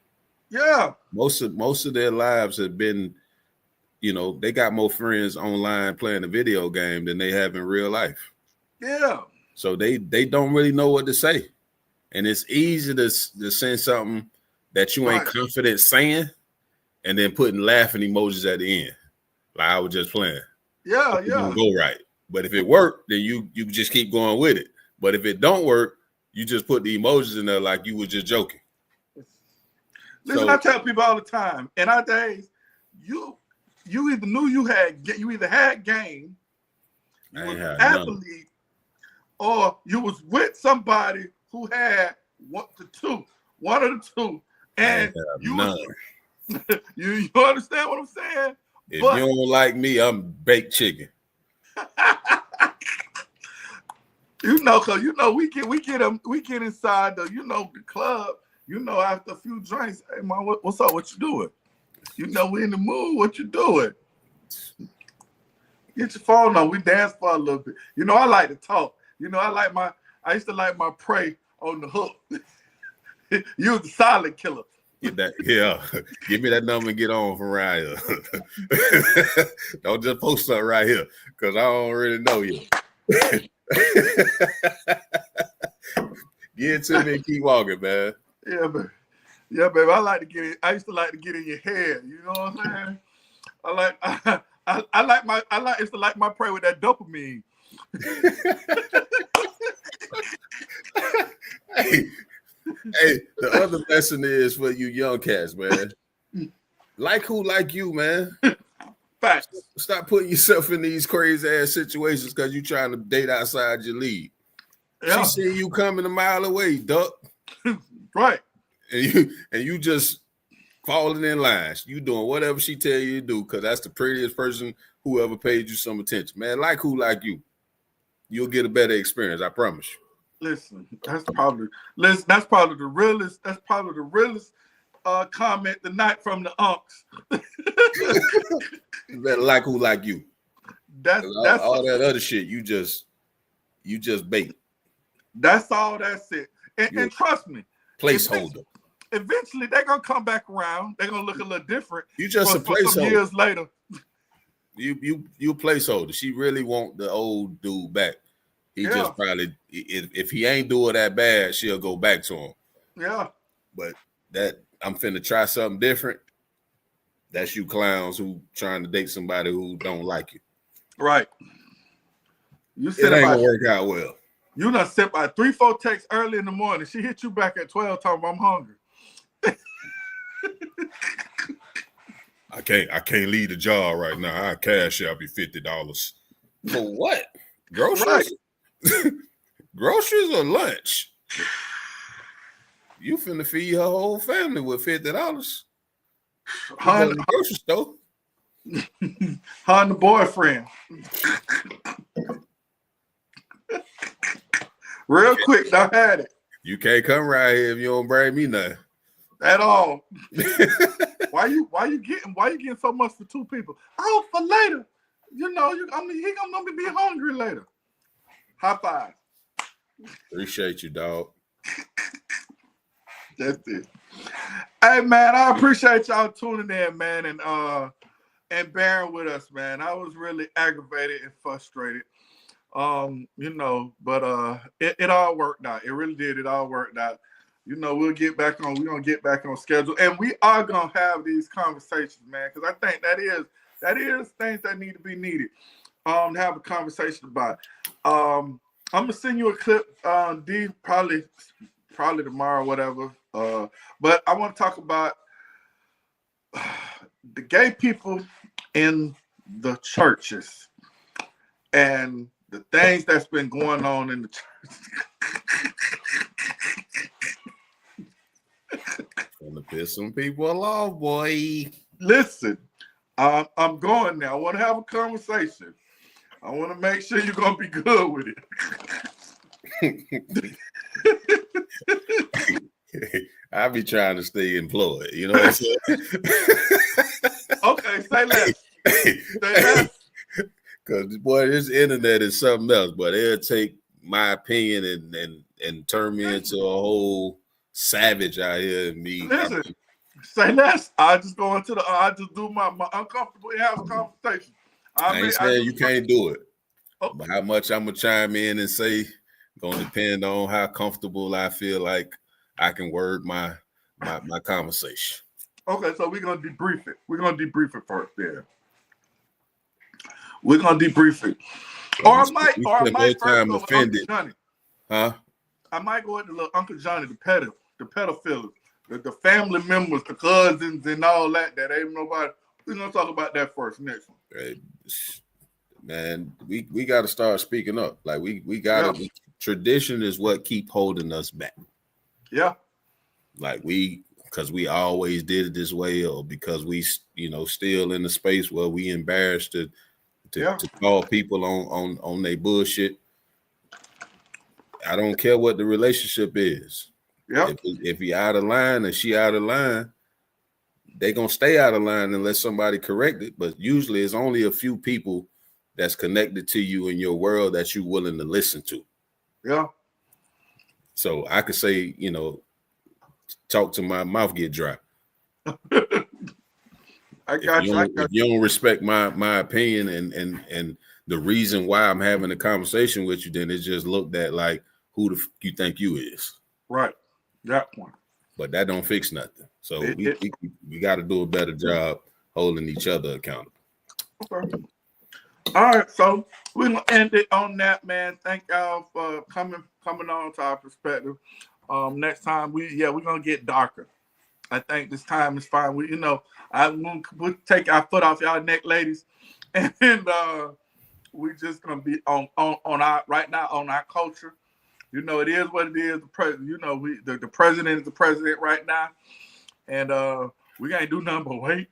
Yeah, most of their lives have been, they got more friends online playing a video game than they have in real life. Yeah. So they don't really know what to say, and it's easy to send something that you ain't confident saying, and then putting laughing emojis at the end, like I was just playing. Yeah, go right. But if it worked, then you just keep going with it. But if it don't work, you just put the emojis in there like you were just joking. Listen, I tell people all the time, in our days, you either knew you either had game, you was an athlete, or you was with somebody who had one of the two, and you understand what I'm saying? If you don't like me, I'm baked chicken. Cause we get inside the club. After a few drinks, hey man, what's up? What you doing? We in the mood. What you doing? Get your phone on. We dance for a little bit. I like to talk. I used to like my prey on the hook. You was the silent killer. Get that, yeah. Give me that number and get on from right here. Don't just post something right here, because I don't really know you. Get it to me and keep walking, man. Yeah, baby. Yeah, baby. I used to like to get in your head. You know what I'm saying? I used to like my prey with that dopamine. Hey, the other lesson is for you young cats, man. Like who like you, man. Facts. Stop putting yourself in these crazy ass situations because you're trying to date outside your league. Yeah. She see you coming a mile away, duck. Right. And you just falling in line. You doing whatever she tell you to do because that's the prettiest person who ever paid you some attention. Man, like who like you. You'll get a better experience, I promise you. Listen, that's probably the realest. That's probably the realest comment tonight from the unks. You better like who like you. That's all that other shit. You just bait. That's all. That's it. And trust me, placeholder. Eventually, they're gonna come back around. They're gonna look a little different. You just a placeholder. Some years later. You placeholder. She really want the old dude back. He just probably, if he ain't doing that bad, she'll go back to him. Yeah. But that I'm finna try something different. That's you clowns who trying to date somebody who don't like you. Right. You It sent ain't about gonna work out well. you done sent by 3-4 texts early in the morning. She hit you back at 12 talking about I'm hungry. I can't leave the jar right now. I cash out be $50. For what? Groceries? Right. Groceries or lunch? You finna feed her whole family with $50. Her in the grocery store. Her and the boyfriend. Real quick, I had it. You can't come right here if you don't bring me nothing. At all. Why you getting so much for 2 people? Oh, for later. You know, he gonna be hungry later. High five. Appreciate you, dog. That's it. Hey man, I appreciate y'all tuning in, man, and bearing with us, man. I was really aggravated and frustrated. You know, but it all worked out. It really did. It all worked out. You know, we're gonna get back on schedule, and we are gonna have these conversations, man, because I think that is things that need to be needed. To have a conversation about. I'm gonna send you a clip, D, probably tomorrow, whatever. But I want to talk about the gay people in the churches and the things that's been going on in the church. Gonna piss some people off, boy. Listen, I'm going now. I want to have a conversation. I want to make sure you're gonna be good with it. I be trying to stay employed. You know what I'm saying? Okay, say less. Say less. Because boy, this internet is something else. But it'll take my opinion and turn me into a whole savage out here and me. Listen, say less. I just do my uncomfortable in-house conversation. I ain't saying you can't do it. Oh. But how much I'm gonna chime in and say gonna depend on how comfortable I feel like I can word my conversation. Okay, so we're gonna debrief it. We're gonna debrief it first there. We're gonna debrief it. Or I might first go with Uncle Johnny. Huh? I might go with the little Uncle Johnny, the pedophile, the family members, the cousins, and all that ain't nobody. We're gonna talk about that first. Next one. Hey, man, we got to start speaking up. Like we got to. Tradition is what keep holding us back. Yeah. Like because we always did it this way, or because we still in the space where we embarrassed to call people on their bullshit. I don't care what the relationship is. Yeah. If he out of line and she out of line, they gonna stay out of line unless somebody correct it. But usually it's only a few people that's connected to you in your world that you're willing to listen to. Yeah. So I could say, talk to my mouth get dry. I got you. If you don't respect my opinion and the reason why I'm having a conversation with you, then it's just looked at like who the you think you is. Right. That one. But that don't fix nothing. So we got to do a better job holding each other accountable. Okay. All right, so we're gonna end it on that, man. Thank y'all for coming on to our perspective. Next time we're gonna get darker. I think this time is fine. We'll take our foot off y'all neck, ladies, and we're just gonna be on our right now on our culture. It is what it is. The president, the president is the president right now, and we can't do nothing but wait.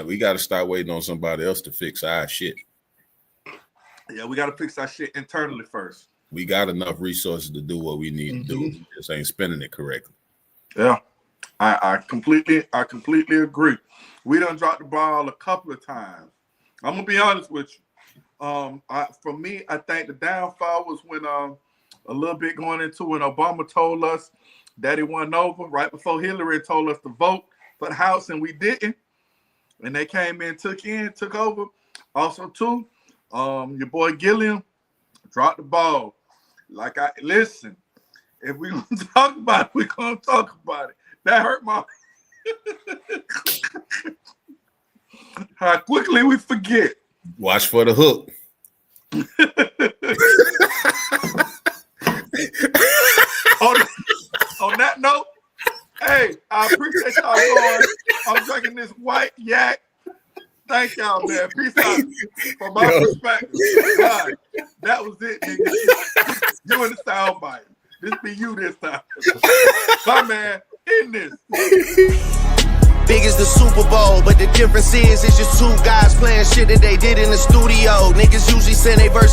We got to start waiting on somebody else to fix our shit. Yeah, we got to fix our shit internally first. We got enough resources to do what we need to do. We just ain't spending it correctly. Yeah, I completely agree. We done dropped the ball a couple of times. I'm gonna be honest with you. For me, I think the downfall was when a little bit going into when Obama told us that he won over right before Hillary told us to vote for the House, and we didn't. And they came in, took over. Also, too, your boy Gilliam dropped the ball. Listen, if we're going to talk about it, we're going to talk about it. That hurt my... How quickly we forget. Watch for the hook. On that note, hey, I appreciate y'all going. I'm drinking this white yak. Thank y'all, man. Peace out. From my perspective, God, that was it, nigga. You in the soundbite. This be you this time. Bye, man. In this. Big as the Super Bowl, but the difference is it's just two guys playing shit that they did in the studio. Niggas usually send they verse